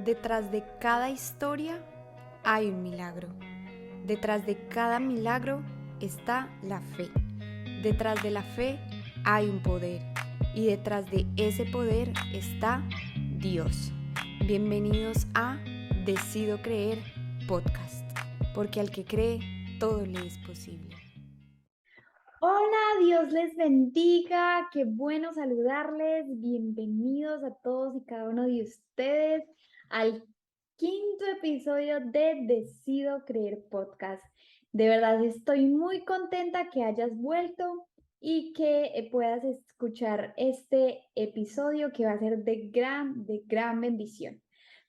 Detrás de cada historia hay un milagro. Detrás de cada milagro está la fe. Detrás de la fe hay un poder. Y detrás de ese poder está Dios. Bienvenidos a Decido Creer Podcast, porque al que cree, todo le es posible. Hola, Dios les bendiga, qué bueno saludarles, bienvenidos a todos y cada uno de ustedes al quinto episodio de Decido Creer Podcast. De verdad estoy muy contenta que hayas vuelto y que puedas escuchar este episodio que va a ser de gran bendición.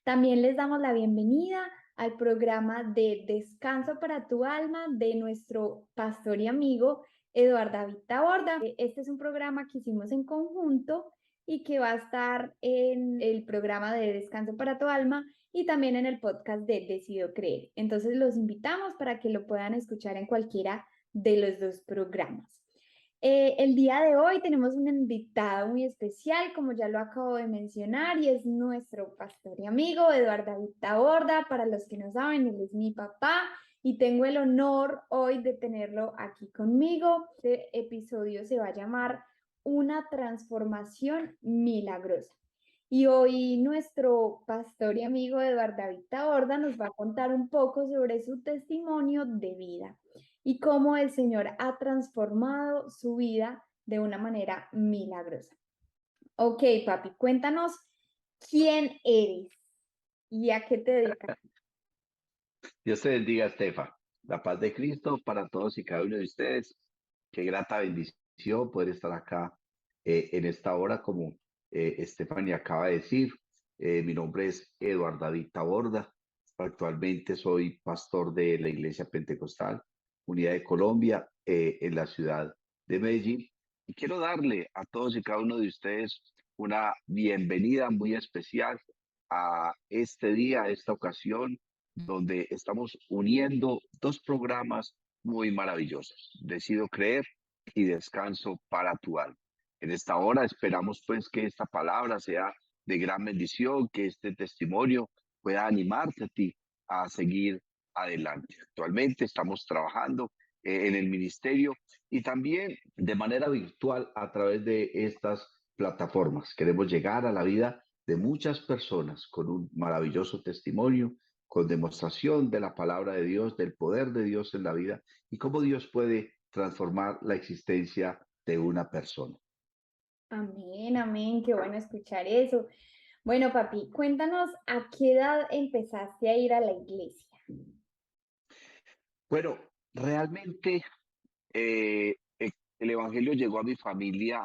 También les damos la bienvenida al programa de Descanso para tu alma de nuestro pastor y amigo Eduardo David Taborda. Este es un programa que hicimos en conjunto y que va a estar en el programa de Descanso para tu alma y también en el podcast de Decido Creer. Entonces los invitamos para que lo puedan escuchar en cualquiera de los dos programas. El día de hoy tenemos un invitado muy especial, como ya lo acabo de mencionar, y es nuestro pastor y amigo Eduardo David Taborda. Para los que no saben, él es mi papá y tengo el honor hoy de tenerlo aquí conmigo. Este episodio se va a llamar Una transformación milagrosa. Y hoy nuestro pastor y amigo Eduardo David Taborda nos va a contar un poco sobre su testimonio de vida y cómo el Señor ha transformado su vida de una manera milagrosa. Ok, papi, cuéntanos quién eres y a qué te dedicas. Dios te bendiga, Estefa. La paz de Cristo para todos y cada uno de ustedes. Qué grata bendición poder estar acá en esta hora, como Estefania acaba de decir. Mi nombre es Eduardo David Taborda. Actualmente soy pastor de la Iglesia Pentecostal, Unidad de Colombia, en la ciudad de Medellín. Y quiero darle a todos y cada uno de ustedes una bienvenida muy especial a este día, a esta ocasión donde estamos uniendo dos programas muy maravillosos, Decido Creer y Descanso para tu alma. En esta hora esperamos pues que esta palabra sea de gran bendición, que este testimonio pueda animarte a ti a seguir adelante. Actualmente estamos trabajando en el ministerio y también de manera virtual a través de estas plataformas. Queremos llegar a la vida de muchas personas con un maravilloso testimonio, con demostración de la palabra de Dios, del poder de Dios en la vida y cómo Dios puede transformar la existencia de una persona. Amén, amén, qué bueno escuchar eso. Bueno, papi, cuéntanos a qué edad empezaste a ir a la iglesia. Bueno, realmente el Evangelio llegó a mi familia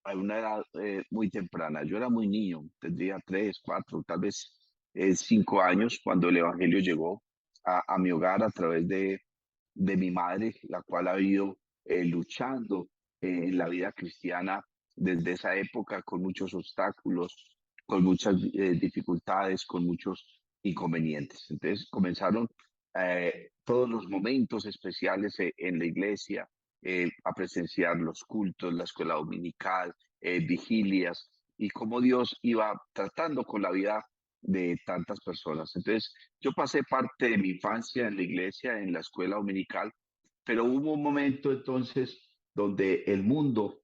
a una edad muy temprana. Yo era muy niño, tendría 3, 4, tal vez 5 años cuando el Evangelio llegó a mi hogar a través de mi madre, la cual ha ido luchando en la vida cristiana desde esa época con muchos obstáculos, con muchas dificultades, con muchos inconvenientes. Entonces comenzaron todos los momentos especiales en la iglesia, a presenciar los cultos, la escuela dominical, vigilias, y cómo Dios iba tratando con la vida de tantas personas. Entonces, yo pasé parte de mi infancia en la iglesia, en la escuela dominical, pero hubo un momento entonces donde el mundo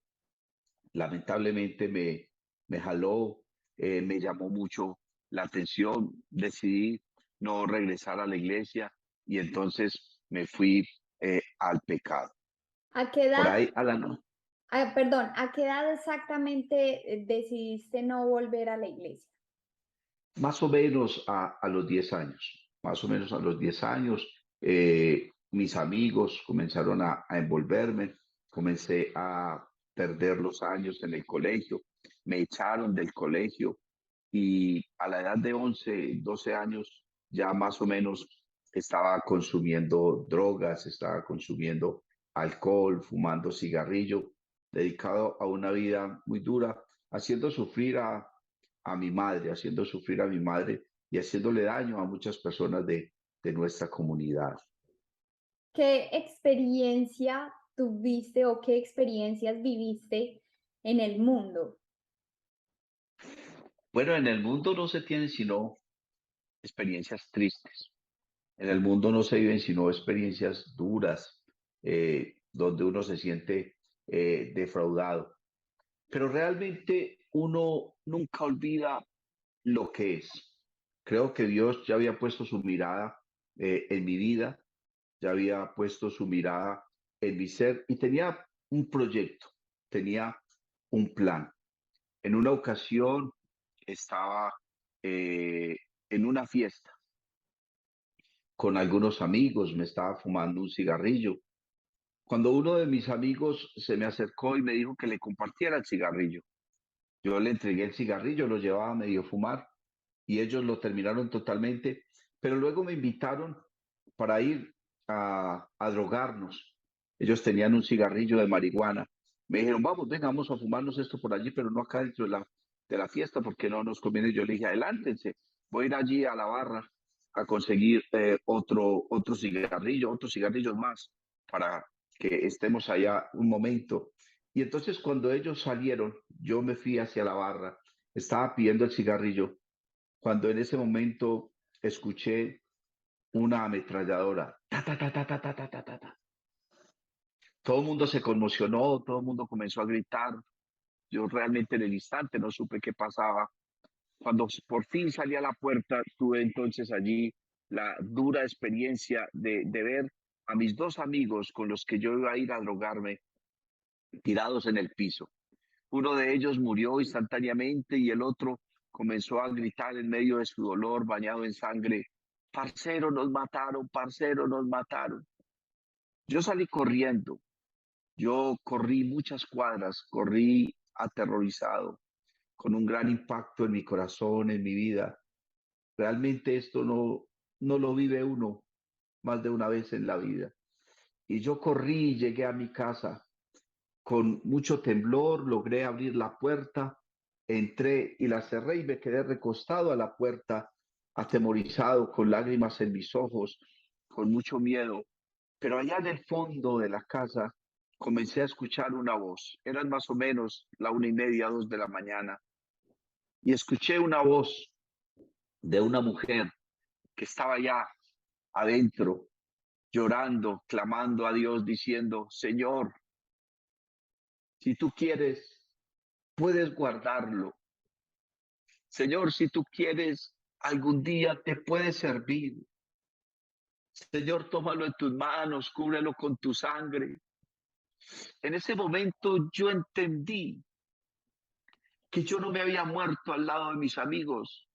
lamentablemente me jaló, me llamó mucho la atención, decidí no regresar a la iglesia y entonces me fui al pecado. ¿A qué Por edad, ahí, a la no, perdón, a qué edad exactamente decidiste no volver a la iglesia? más o menos a los 10 años, más o menos a los 10 años, mis amigos comenzaron a envolverme, comencé a perder los años en el colegio, me echaron del colegio y a la edad de 11 12 años ya más o menos estaba consumiendo drogas, estaba consumiendo alcohol, fumando cigarrillo, dedicado a una vida muy dura, haciendo sufrir a mi madre, haciendo sufrir a mi madre y haciéndole daño a muchas personas de nuestra comunidad. ¿Qué experiencia tuviste o qué experiencias viviste en el mundo? Bueno, en el mundo no se tiene sino experiencias tristes. En el mundo no se viven sino experiencias duras, donde uno se siente defraudado. Pero realmente uno nunca olvida lo que es. Creo que Dios ya había puesto su mirada en mi vida, ya había puesto su mirada en mi ser y tenía un proyecto, tenía un plan. En una ocasión estaba eh, en una fiesta con algunos amigos, me estaba fumando un cigarrillo, cuando uno de mis amigos se me acercó y me dijo que le compartiera el cigarrillo. Yo le entregué el cigarrillo, lo llevaba a medio fumar y ellos lo terminaron totalmente, pero luego me invitaron para ir a drogarnos. Ellos tenían un cigarrillo de marihuana. Me dijeron, vamos, venga, vamos a fumarnos esto por allí, pero no acá dentro de la fiesta porque no nos conviene. Yo le dije, adelántense, voy a ir allí a la barra a conseguir otro cigarrillo, otros cigarrillos más para que estemos allá un momento. Y entonces cuando ellos salieron, yo me fui hacia la barra, estaba pidiendo el cigarrillo, cuando en ese momento escuché una ametralladora. Ta, ta, ta, ta, ta, ta, ta, ta, ta, ta. Todo el mundo se conmocionó, todo el mundo comenzó a gritar. Yo realmente en el instante no supe qué pasaba. Cuando por fin salí a la puerta, tuve entonces allí la dura experiencia de ver a mis dos amigos con los que yo iba a ir a drogarme tirados en el piso. Uno de ellos murió instantáneamente y el otro comenzó a gritar en medio de su dolor, bañado en sangre, parcero, nos mataron, parcero, nos mataron. Yo salí corriendo, yo corrí muchas cuadras, corrí aterrorizado, con un gran impacto en mi corazón, en mi vida. Realmente esto no lo vive uno más de una vez en la vida. Y yo corrí y llegué a mi casa con mucho temblor, logré abrir la puerta, entré y la cerré y me quedé recostado a la puerta, atemorizado, con lágrimas en mis ojos, con mucho miedo. Pero allá en el fondo de la casa comencé a escuchar una voz. Eran más o menos la 1:30, 2 de la mañana. Y escuché una voz de una mujer que estaba allá adentro, llorando, clamando a Dios, diciendo, Señor, si tú quieres, puedes guardarlo. Señor, si tú quieres, algún día te puede servir. Señor, tómalo en tus manos, cúbrelo con tu sangre. En ese momento yo entendí que yo no me había muerto al lado de mis amigos,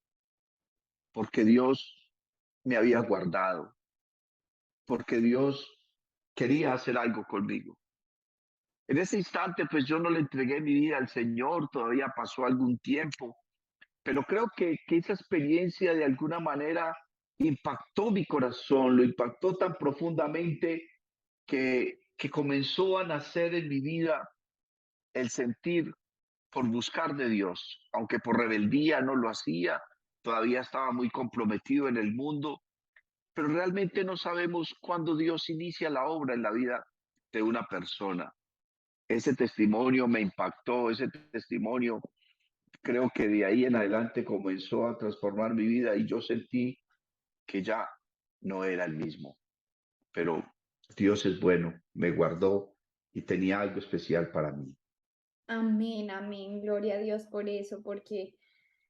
porque Dios me había guardado, porque Dios quería hacer algo conmigo. En ese instante, pues yo no le entregué mi vida al Señor, todavía pasó algún tiempo, pero creo que esa experiencia de alguna manera impactó mi corazón, lo impactó tan profundamente que comenzó a nacer en mi vida el sentir por buscar de Dios, aunque por rebeldía no lo hacía, todavía estaba muy comprometido en el mundo, pero realmente no sabemos cuándo Dios inicia la obra en la vida de una persona. Ese testimonio me impactó, ese testimonio creo que de ahí en adelante comenzó a transformar mi vida y yo sentí que ya no era el mismo, pero Dios es bueno, me guardó y tenía algo especial para mí. Amén, amén. Gloria a Dios por eso, porque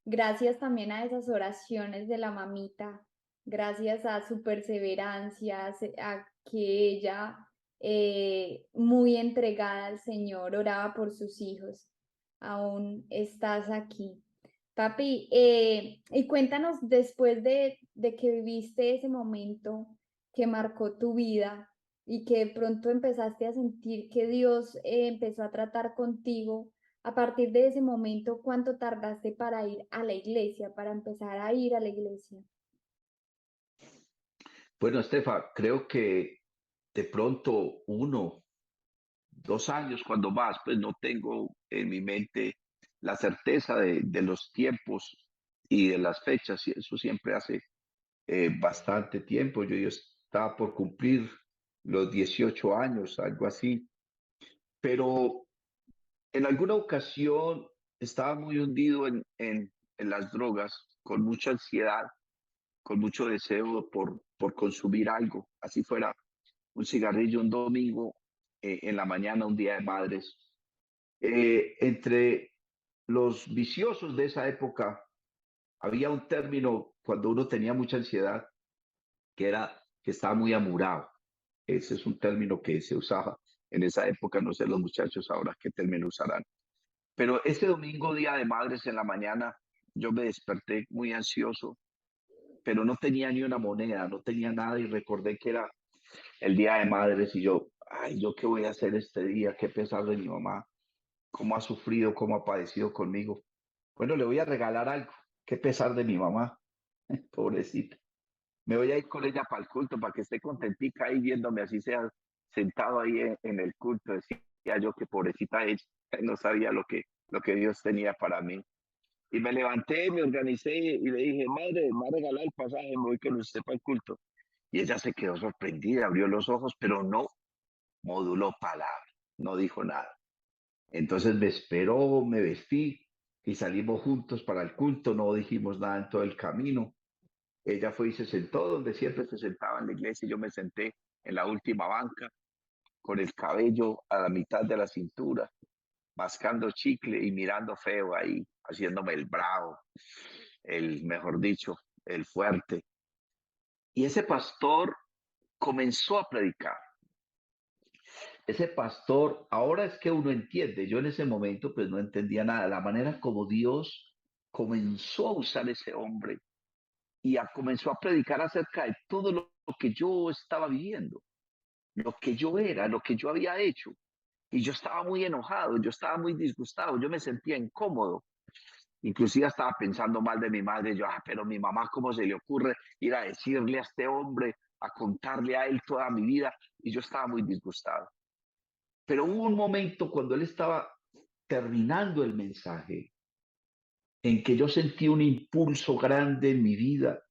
gracias también a esas oraciones de la mamita, gracias a su perseverancia, a que ella, muy entregada al Señor, oraba por sus hijos. Aún estás aquí. Papi, y cuéntanos después de que viviste ese momento que marcó tu vida y que de pronto empezaste a sentir que Dios empezó a tratar contigo. A partir de ese momento, ¿cuánto tardaste para ir a la iglesia, para empezar a ir a la iglesia? Bueno, Estefa, creo que de pronto 1, 2 años, cuando más, pues no tengo en mi mente la certeza de los tiempos y de las fechas, y eso siempre hace bastante tiempo. Yo estaba por cumplir los 18 años, algo así, pero en alguna ocasión estaba muy hundido en las drogas, con mucha ansiedad, con mucho deseo por consumir algo, así fuera un cigarrillo un domingo en la mañana, un día de madres. Entre los viciosos de esa época había un término cuando uno tenía mucha ansiedad que era que estaba muy amurado. Ese es un término que se usaba en esa época, no sé los muchachos ahora qué término usarán. Pero ese domingo, día de madres en la mañana, yo me desperté muy ansioso, pero no tenía ni una moneda, no tenía nada y recordé que era el día de madres y yo, ay, ¿yo qué voy a hacer este día? Qué pesar de mi mamá, cómo ha sufrido, cómo ha padecido conmigo. Bueno, le voy a regalar algo, qué pesar de mi mamá, pobrecita. Me voy a ir con ella para el culto, para que esté contentica ahí viéndome, así sea sentado ahí en el culto. Decía yo que pobrecita ella, no sabía lo que Dios tenía para mí. Y me levanté, me organicé y le dije, madre, me va a regalar el pasaje, me voy con usted para el culto. Y ella se quedó sorprendida, abrió los ojos, pero no moduló palabra, no dijo nada. Entonces me esperó, me vestí y salimos juntos para el culto, no dijimos nada en todo el camino. Ella fue y se sentó donde siempre se sentaba en la iglesia y yo me senté en la última banca con el cabello a la mitad de la cintura, mascando chicle y mirando feo ahí, haciéndome el bravo, el, mejor dicho, el fuerte. Y ese pastor comenzó a predicar. Ese pastor, ahora es que uno entiende, yo en ese momento pues no entendía nada, la manera como Dios comenzó a usar ese hombre y comenzó a predicar acerca de todo lo que yo estaba viviendo, lo que yo era, lo que yo había hecho. Y yo estaba muy enojado, yo estaba muy disgustado, yo me sentía incómodo. Inclusive estaba pensando mal de mi madre, yo, pero mi mamá, ¿cómo se le ocurre ir a decirle a este hombre, a contarle a él toda mi vida? Y yo estaba muy disgustado. Pero hubo un momento cuando él estaba terminando el mensaje en que yo sentí un impulso grande en mi vida,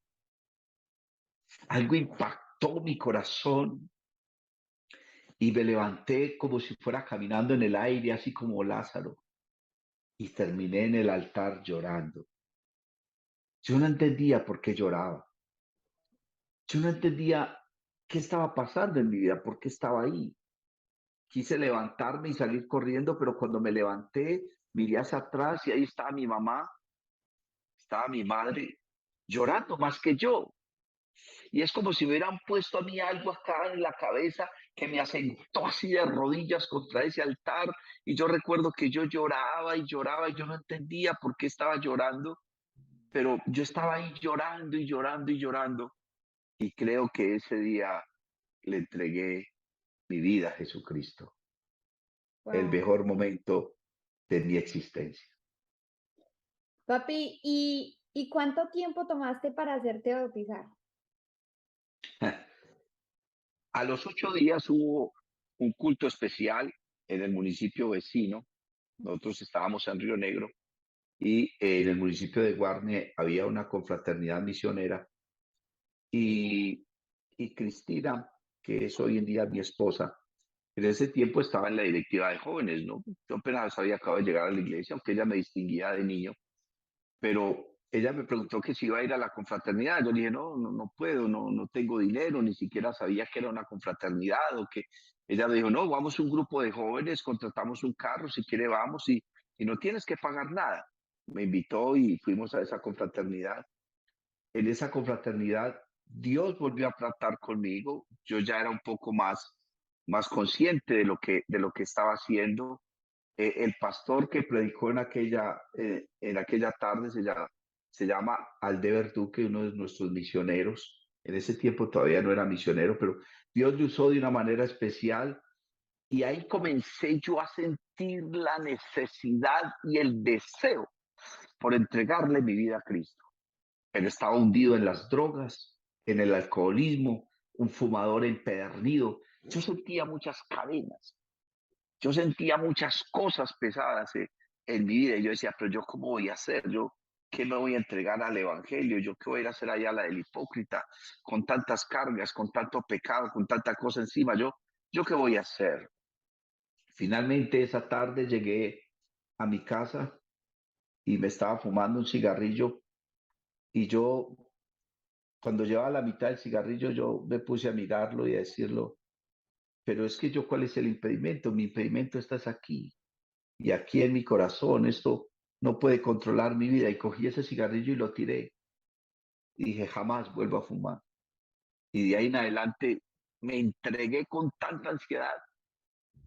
algo impactó mi corazón y me levanté como si fuera caminando en el aire, así como Lázaro, y terminé en el altar llorando. Yo no entendía por qué lloraba. Yo no entendía qué estaba pasando en mi vida, por qué estaba ahí. Quise levantarme y salir corriendo, pero cuando me levanté, miré hacia atrás y ahí estaba mi mamá, estaba mi madre, llorando más que yo. Y es como si me hubieran puesto a mí algo acá en la cabeza que me asentó así de rodillas contra ese altar. Y yo recuerdo que yo lloraba y yo no entendía por qué estaba llorando, pero yo estaba ahí llorando y llorando y llorando. Y creo que ese día le entregué mi vida a Jesucristo, el Wow. mejor momento de mi existencia. Papi, ¿y cuánto tiempo tomaste para hacerte bautizar? A los 8 días hubo un culto especial en el municipio vecino. Nosotros estábamos en Río Negro y en el municipio de Guarne había una confraternidad misionera y, y Cristina, que es hoy en día mi esposa, en ese tiempo estaba en la directiva de jóvenes, ¿no? Yo apenas había acabado de llegar a la iglesia, aunque ella me distinguía de niño, pero ella me preguntó que si iba a ir a la confraternidad. Yo le dije, no, no, no puedo, no, no tengo dinero, ni siquiera sabía que era una confraternidad o que ella me dijo, no, vamos un grupo de jóvenes, contratamos un carro, si quiere vamos y no tienes que pagar nada. Me invitó y fuimos a esa confraternidad. En esa confraternidad, Dios volvió a tratar conmigo. Yo ya era un poco más consciente de lo que estaba haciendo. El pastor que predicó en aquella tarde se llama Aldeber Duque, uno de nuestros misioneros. En ese tiempo todavía no era misionero, pero Dios le usó de una manera especial y ahí comencé yo a sentir la necesidad y el deseo por entregarle mi vida a Cristo. Pero estaba hundido en las drogas, en el alcoholismo, un fumador empedernido. Yo sentía muchas cadenas, yo sentía muchas cosas pesadas en mi vida. Y yo decía, pero yo cómo voy a hacer, yo qué me voy a entregar al evangelio, yo qué voy a ir a hacer allá la del hipócrita, con tantas cargas, con tanto pecado, con tanta cosa encima, yo qué voy a hacer. Finalmente esa tarde llegué a mi casa y me estaba fumando un cigarrillo y yo cuando llevaba la mitad del cigarrillo, yo me puse a mirarlo y a decirlo, pero es que yo, ¿cuál es el impedimento? Mi impedimento está es aquí y aquí en mi corazón. Esto no puede controlar mi vida. Y cogí ese cigarrillo y lo tiré. Y dije, jamás vuelvo a fumar. Y de ahí en adelante me entregué con tanta ansiedad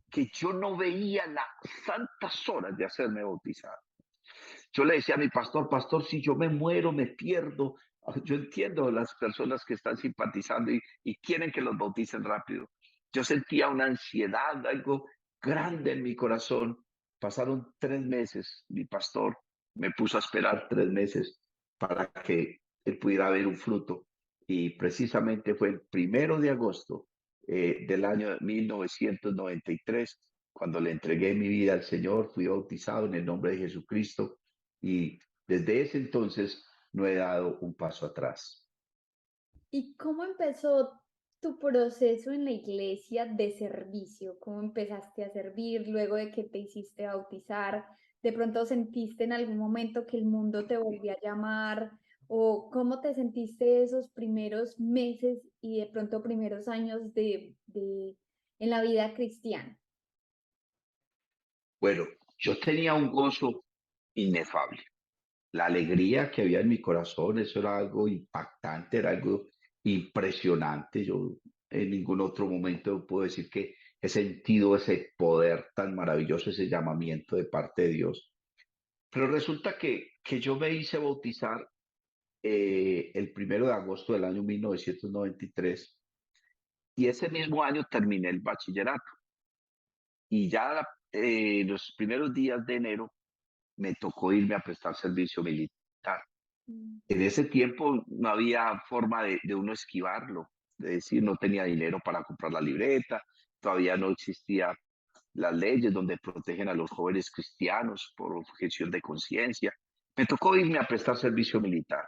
que yo no veía las santas horas de hacerme bautizar. Yo le decía a mi pastor, pastor, si yo me muero, me pierdo. Yo entiendo las personas que están simpatizando y quieren que los bauticen rápido. Yo sentía una ansiedad, algo grande en mi corazón. Pasaron 3 meses. Mi pastor me puso a esperar 3 meses para que él pudiera ver un fruto. Y precisamente fue el 1 de agosto del año 1993 cuando le entregué mi vida al Señor. Fui bautizado en el nombre de Jesucristo y desde ese entonces no he dado un paso atrás. ¿Y cómo empezó tu proceso en la iglesia de servicio? ¿Cómo empezaste a servir luego de que te hiciste bautizar? ¿De pronto sentiste en algún momento que el mundo te volvió a llamar? ¿O cómo te sentiste esos primeros meses y de pronto primeros años en la vida cristiana? Bueno, yo tenía un gozo inefable. La alegría que había en mi corazón, eso era algo impactante, era algo impresionante. Yo en ningún otro momento puedo decir que he sentido ese poder tan maravilloso, ese llamamiento de parte de Dios. Pero resulta que yo me hice bautizar el 1 de agosto del año 1993 y ese mismo año terminé el bachillerato. Y ya los primeros días de enero me tocó irme a prestar servicio militar. Mm. En ese tiempo no había forma de uno esquivarlo, de decir, no tenía dinero para comprar la libreta, todavía no existían las leyes donde protegen a los jóvenes cristianos por objeción de conciencia. Me tocó irme a prestar servicio militar,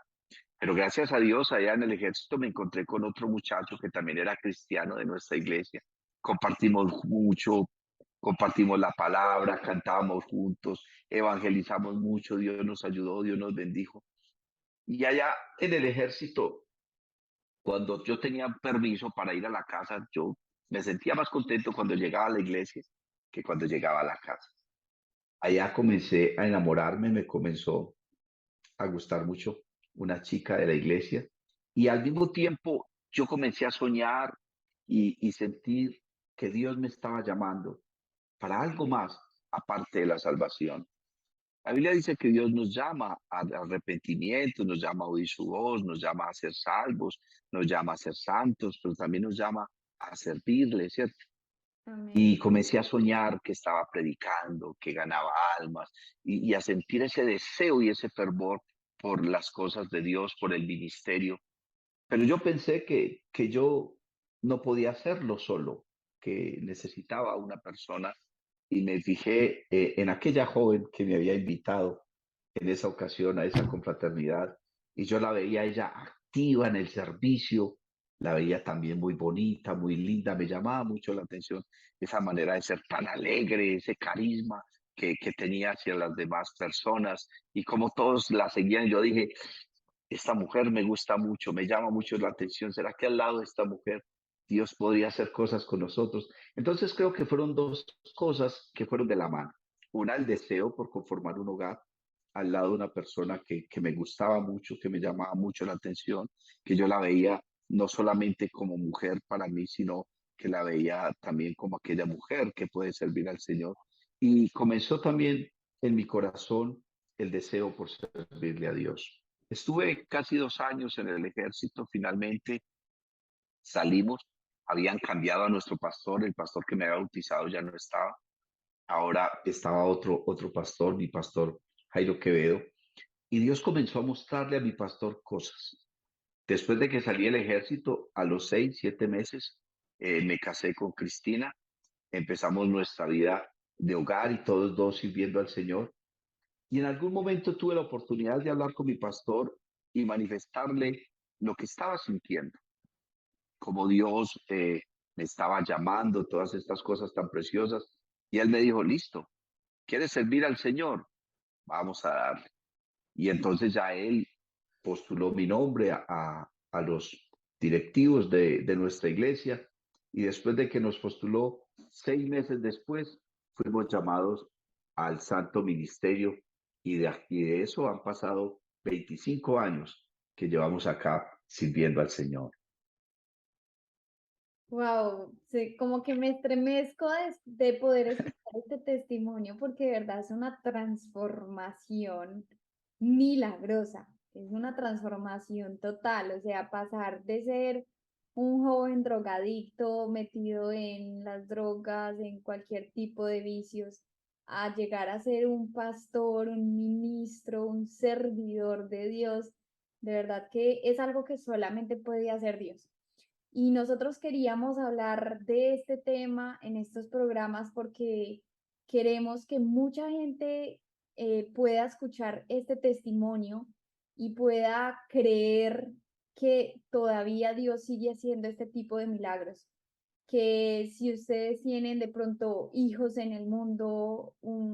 pero gracias a Dios allá en el ejército me encontré con otro muchacho que también era cristiano de nuestra iglesia. Compartimos mucho, compartimos la palabra, cantábamos juntos, evangelizamos mucho, Dios nos ayudó, Dios nos bendijo. Y allá en el ejército, cuando yo tenía permiso para ir a la casa, yo me sentía más contento cuando llegaba a la iglesia que cuando llegaba a la casa. Allá comencé a enamorarme, me comenzó a gustar mucho una chica de la iglesia y al mismo tiempo yo comencé a soñar y sentir que Dios me estaba llamando para algo más aparte de la salvación. La Biblia dice que Dios nos llama al arrepentimiento, nos llama a oír su voz, nos llama a ser salvos, nos llama a ser santos, pero también nos llama a servirle, ¿cierto? Amén. Y comencé a soñar que estaba predicando, que ganaba almas y a sentir ese deseo y ese fervor por las cosas de Dios, por el ministerio. Pero yo pensé que yo no podía hacerlo solo, que necesitaba una persona y me fijé en aquella joven que me había invitado en esa ocasión a esa confraternidad y yo la veía a ella activa en el servicio, la veía también muy bonita, muy linda, me llamaba mucho la atención esa manera de ser tan alegre, ese carisma que tenía hacia las demás personas y como todos la seguían, yo dije, esta mujer me gusta mucho, me llama mucho la atención. ¿Será que al lado de esta mujer Dios podría hacer cosas con nosotros? Entonces creo que fueron dos cosas que fueron de la mano. Una, el deseo por conformar un hogar al lado de una persona que me gustaba mucho, que me llamaba mucho la atención, que yo la veía no solamente como mujer para mí, sino que la veía también como aquella mujer que puede servir al Señor. Y comenzó también en mi corazón el deseo por servirle a Dios. Estuve casi 2 años en el ejército, finalmente salimos, habían cambiado a nuestro pastor, el pastor que me había bautizado ya no estaba, ahora estaba otro pastor, mi pastor Jairo Quevedo, y Dios comenzó a mostrarle a mi pastor cosas. Después de que salí del ejército, a los 6, 7 meses, me casé con Cristina, empezamos nuestra vida de hogar y todos dos sirviendo al Señor. Y en algún momento tuve la oportunidad de hablar con mi pastor y manifestarle lo que estaba sintiendo, como Dios me estaba llamando, todas estas cosas tan preciosas. Y él me dijo, listo, ¿quieres servir al Señor? Vamos a darle. Y entonces ya él postuló mi nombre a los directivos de nuestra iglesia, y después de que nos postuló, 6 meses después, fuimos llamados al santo ministerio, y de eso han pasado 25 años que llevamos acá sirviendo al Señor. Wow, como que me estremezco de poder escuchar este testimonio porque de verdad es una transformación milagrosa, es una transformación total, o sea, pasar de ser un joven drogadicto metido en las drogas, en cualquier tipo de vicios, a llegar a ser un pastor, un ministro, un servidor de Dios, de verdad que es algo que solamente puede hacer Dios. Y nosotros queríamos hablar de este tema en estos programas porque queremos que mucha gente pueda escuchar este testimonio y pueda creer que todavía Dios sigue haciendo este tipo de milagros. Que si ustedes tienen de pronto hijos en el mundo,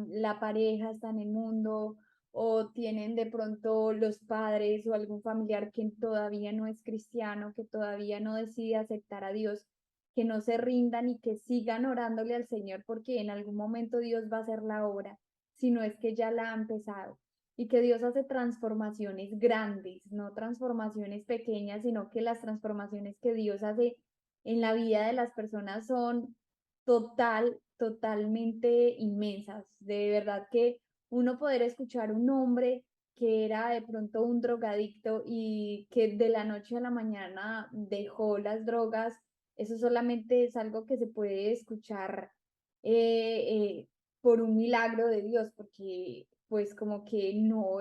la pareja está en el mundo, o tienen de pronto los padres o algún familiar que todavía no es cristiano, que todavía no decide aceptar a Dios, que no se rindan y que sigan orándole al Señor porque en algún momento Dios va a hacer la obra, si no es que ya la ha empezado. Y que Dios hace transformaciones grandes, no transformaciones pequeñas, sino que las transformaciones que Dios hace en la vida de las personas son totalmente inmensas. De verdad que uno poder escuchar un hombre que era de pronto un drogadicto y que de la noche a la mañana dejó las drogas, eso solamente es algo que se puede escuchar por un milagro de Dios, porque pues como que no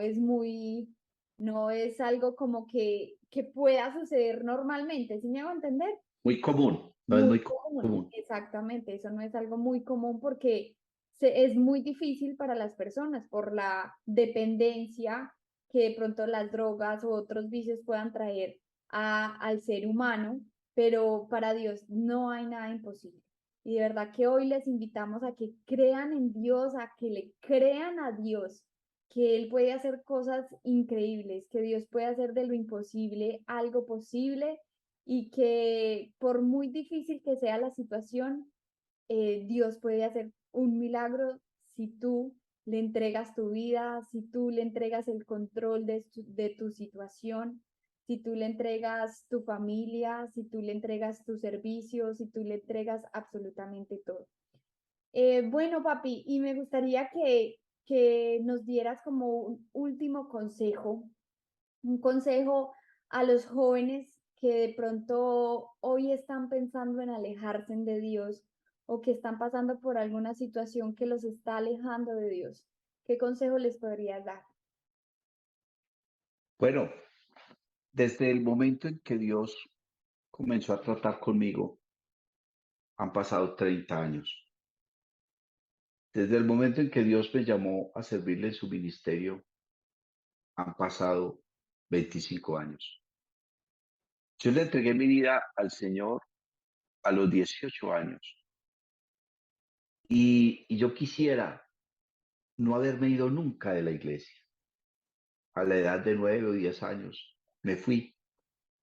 es algo como que pueda suceder normalmente, ¿sí me hago entender? Muy común, no es Muy muy común, común. exactamente, eso no es algo muy común porque es muy difícil para las personas por la dependencia que de pronto las drogas u otros vicios puedan traer al ser humano, pero para Dios no hay nada imposible. Y de verdad que hoy les invitamos a que crean en Dios, a que le crean a Dios, que Él puede hacer cosas increíbles, que Dios puede hacer de lo imposible algo posible y que por muy difícil que sea la situación, Dios puede hacer un milagro si tú le entregas tu vida, si tú le entregas el control de tu situación, si tú le entregas tu familia, si tú le entregas tu servicio, si tú le entregas absolutamente todo. Bueno, papi, y me gustaría que nos dieras como un último consejo, un consejo a los jóvenes que de pronto hoy están pensando en alejarse de Dios o que están pasando por alguna situación que los está alejando de Dios. ¿Qué consejo les podrías dar? Bueno, desde el momento en que Dios comenzó a tratar conmigo, han pasado 30 años. Desde el momento en que Dios me llamó a servirle en su ministerio, han pasado 25 años. Yo le entregué mi vida al Señor a los 18 años, y yo quisiera no haberme ido nunca de la iglesia. A la edad de 9 o 10 años me fui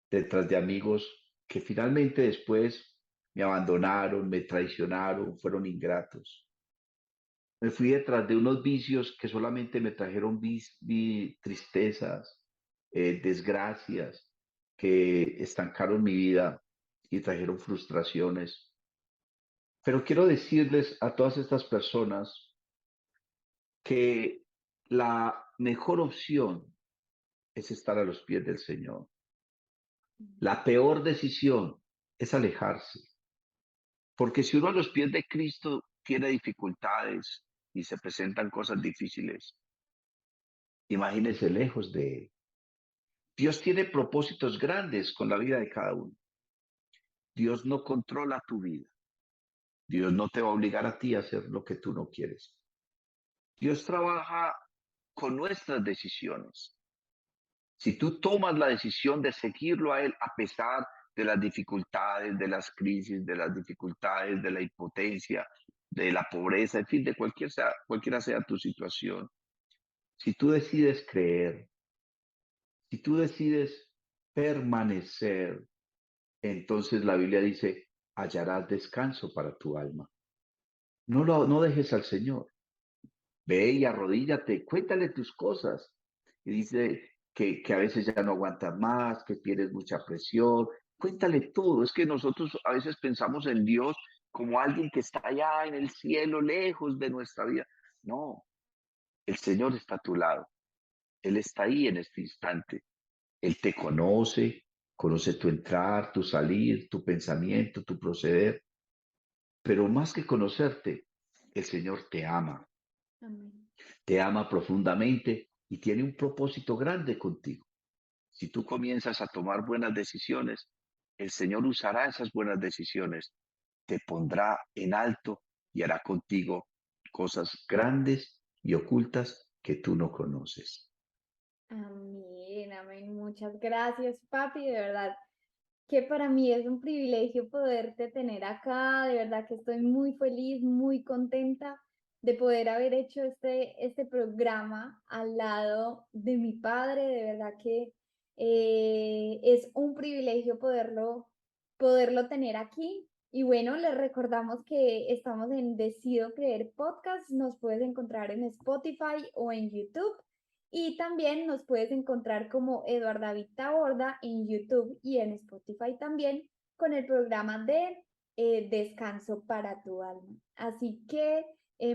detrás de amigos que finalmente después me abandonaron, me traicionaron, fueron ingratos. Me fui detrás de unos vicios que solamente me trajeron tristezas, desgracias, que estancaron mi vida y trajeron frustraciones. Pero quiero decirles a todas estas personas que la mejor opción es estar a los pies del Señor. La peor decisión es alejarse, porque si uno a los pies de Cristo tiene dificultades y se presentan cosas difíciles, imagínese lejos de Él. Dios tiene propósitos grandes con la vida de cada uno. Dios no controla tu vida. Dios no te va a obligar a ti a hacer lo que tú no quieres. Dios trabaja con nuestras decisiones. Si tú tomas la decisión de seguirlo a Él a pesar de las dificultades, de las crisis, de las dificultades, de la impotencia, de la pobreza, en fin, de cualquiera sea tu situación, si tú decides creer, si tú decides permanecer, entonces la Biblia dice, hallarás descanso para tu alma. No dejes al Señor. Ve y arrodíllate, cuéntale tus cosas. Y dice que a veces ya no aguantas más, que tienes mucha presión. Cuéntale todo. Es que nosotros a veces pensamos en Dios como alguien que está allá en el cielo, lejos de nuestra vida. No, el Señor está a tu lado. Él está ahí en este instante. Él te conoce, conoce tu entrar, tu salir, tu pensamiento, tu proceder. Pero más que conocerte, el Señor Amén. te ama profundamente y tiene un propósito grande contigo. Si tú comienzas a tomar buenas decisiones, el Señor usará esas buenas decisiones, te pondrá en alto y hará contigo cosas grandes y ocultas que tú no conoces. Amén, amén. Muchas gracias, papi, de verdad que para mí es un privilegio poderte tener acá, de verdad que estoy muy feliz, muy contenta de poder haber hecho este programa al lado de mi padre, de verdad que es un privilegio poderlo tener aquí. Y bueno, les recordamos que estamos en Decido Creer Podcast, nos puedes encontrar en Spotify o en YouTube. Y también nos puedes encontrar como Eduardo David Taborda en YouTube y en Spotify también con el programa de Descanso para tu alma. Así que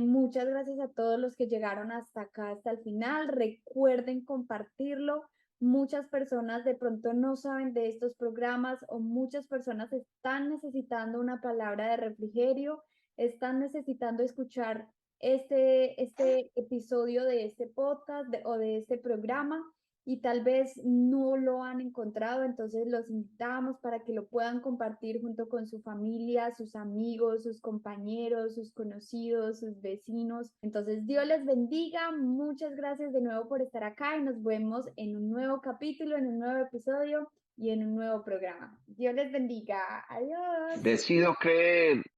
muchas gracias a todos los que llegaron hasta acá, hasta el final. Recuerden compartirlo. Muchas personas de pronto no saben de estos programas o muchas personas están necesitando una palabra de refrigerio, están necesitando escuchar este episodio de este podcast o de este programa y tal vez no lo han encontrado, entonces los invitamos para que lo puedan compartir junto con su familia, sus amigos, sus compañeros, sus conocidos, sus vecinos. Entonces Dios les bendiga, muchas gracias de nuevo por estar acá y nos vemos en un nuevo capítulo, en un nuevo episodio y en un nuevo programa. Dios les bendiga. Adiós. Decido creer.